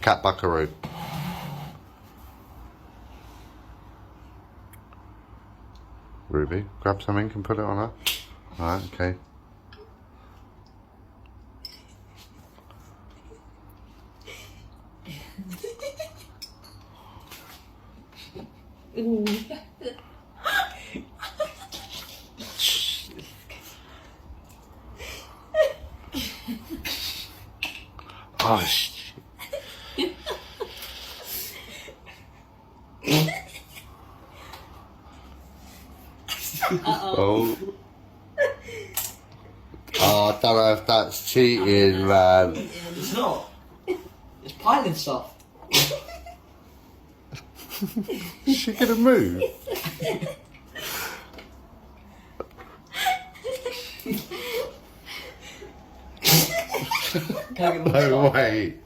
Cat Bukaroo. Ruby, grab something and put it on her. Alright, okay. Oh, shit. Oh. Oh, I don't know if that's cheating, man. It's not. It's piling stuff. Is she gonna move? No way.